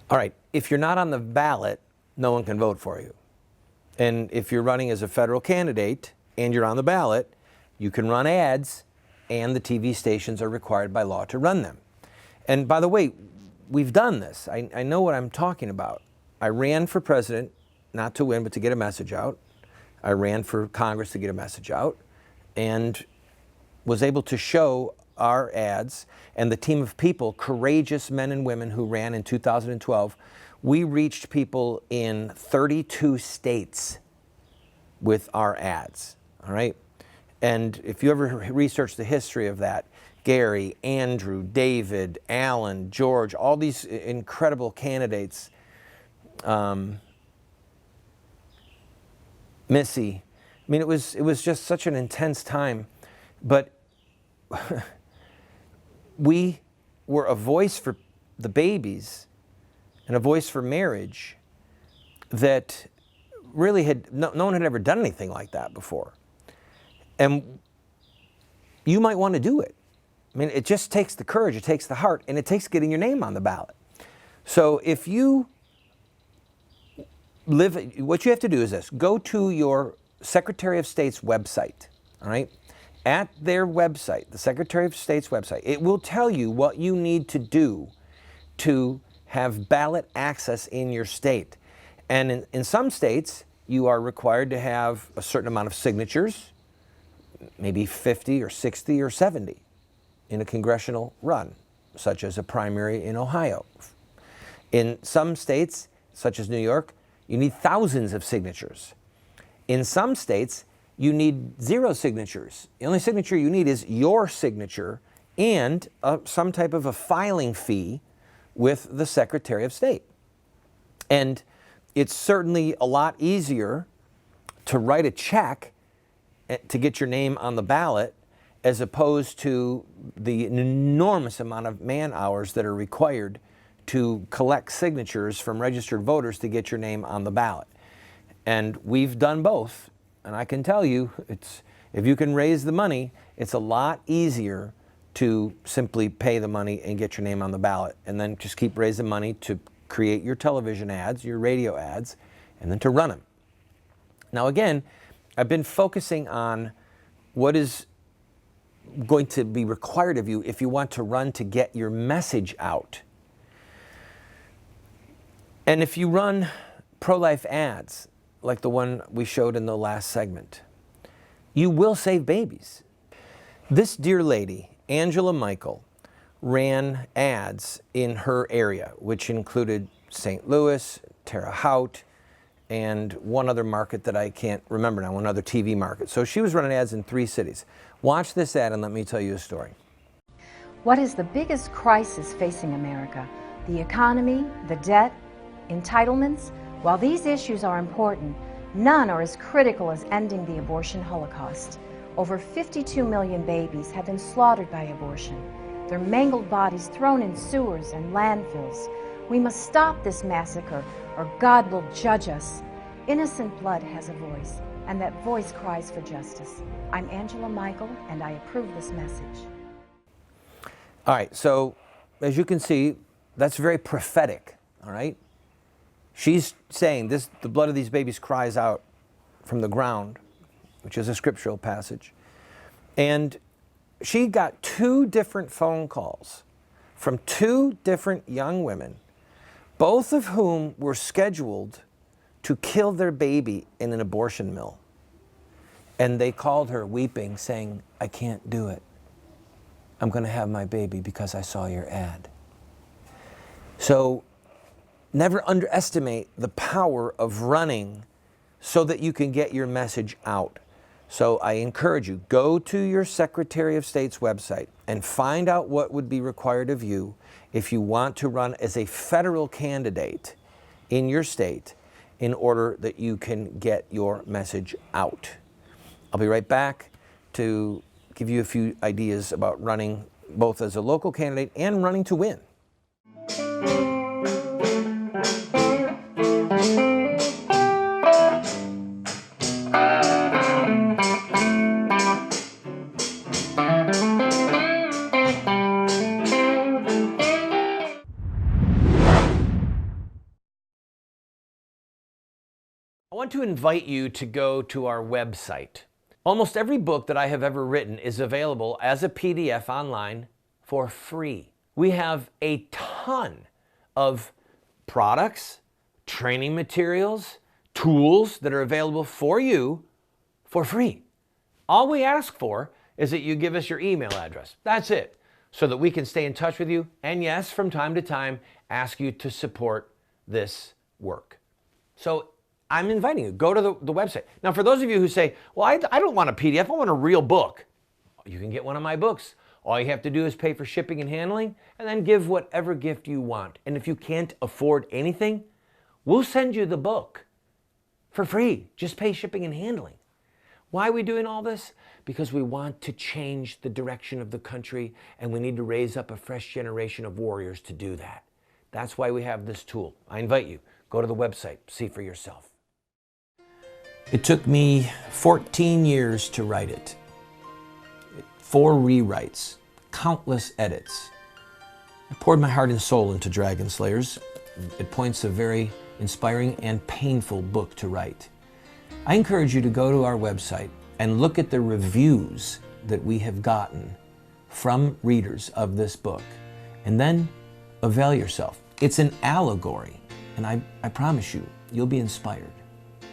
All right, if you're not on the ballot, no one can vote for you. And if you're running as a federal candidate and you're on the ballot, you can run ads, and the TV stations are required by law to run them. And by the way, we've done this. I know what I'm talking about. I ran for president, not to win, but to get a message out. I ran for Congress to get a message out, and was able to show our ads and the team of people, courageous men and women who ran in 2012. We reached people in 32 states with our ads, all right? And if you ever research the history of that, Gary, Andrew, David, Alan, George, all these incredible candidates, Missy, I mean, it was just such an intense time, but we were a voice for the babies and a voice for marriage that really no one had ever done anything like that before. And you might want to do it. I mean, it just takes the courage, it takes the heart, and it takes getting your name on the ballot. So if you what you have to do is this: go to your Secretary of State's website, all right? At their website, the Secretary of State's website, it will tell you what you need to do to have ballot access in your state. And in some states, you are required to have a certain amount of signatures, maybe 50 or 60 or 70 in a congressional run, such as a primary in Ohio. In some states, such as New York, you need thousands of signatures. In some states, you need 0 signatures. The only signature you need is your signature and some type of a filing fee with the Secretary of State. And it's certainly a lot easier to write a check to get your name on the ballot as opposed to the enormous amount of man hours that are required to collect signatures from registered voters to get your name on the ballot. And we've done both. And I can tell you, if you can raise the money, it's a lot easier to simply pay the money and get your name on the ballot, and then just keep raising money to create your television ads, your radio ads, and then to run them. Now again, I've been focusing on what is going to be required of you if you want to run to get your message out. And if you run pro-life ads, like the one we showed in the last segment, you will save babies. This dear lady, Angela Michael, ran ads in her area, which included St. Louis, Terre Haute, and one other market that I can't remember now, one other TV market. So she was running ads in 3 cities. Watch this ad and let me tell you a story. What is the biggest crisis facing America? The economy, the debt, entitlements? While these issues are important, none are as critical as ending the abortion holocaust. Over 52 million babies have been slaughtered by abortion, their mangled bodies thrown in sewers and landfills. We must stop this massacre, or God will judge us. Innocent blood has a voice, and that voice cries for justice. I'm Angela Michael, and I approve this message. All right, so as you can see, that's very prophetic, all right? She's saying this: the blood of these babies cries out from the ground, which is a scriptural passage. And she got 2 different phone calls from 2 different young women, both of whom were scheduled to kill their baby in an abortion mill. And they called her weeping, saying, "I can't do it. I'm going to have my baby because I saw your ad." So never underestimate the power of running so that you can get your message out. So I encourage you, go to your Secretary of State's website and find out what would be required of you if you want to run as a federal candidate in your state in order that you can get your message out. I'll be right back to give you a few ideas about running both as a local candidate and running to win. want to invite you to go to our website. Almost every book that I have ever written is available as a PDF online for free. We have a ton of products, training materials, tools that are available for you for free. All we ask for is that you give us your email address. That's it, so that we can stay in touch with you, and yes, from time to time, ask you to support this work. So I'm inviting you, go to the website. Now, for those of you who say, well, I don't want a PDF, I want a real book. You can get one of my books. All you have to do is pay for shipping and handling, and then give whatever gift you want. And if you can't afford anything, we'll send you the book for free. Just pay shipping and handling. Why are we doing all this? Because we want to change the direction of the country, and we need to raise up a fresh generation of warriors to do that. That's why we have this tool. I invite you, go to the website, see for yourself. It took me 14 years to write it. 4 rewrites, countless edits. I poured my heart and soul into Dragon Slayers. At points a very inspiring and painful book to write. I encourage you to go to our website and look at the reviews that we have gotten from readers of this book, and then avail yourself. It's an allegory, and I promise you, you'll be inspired.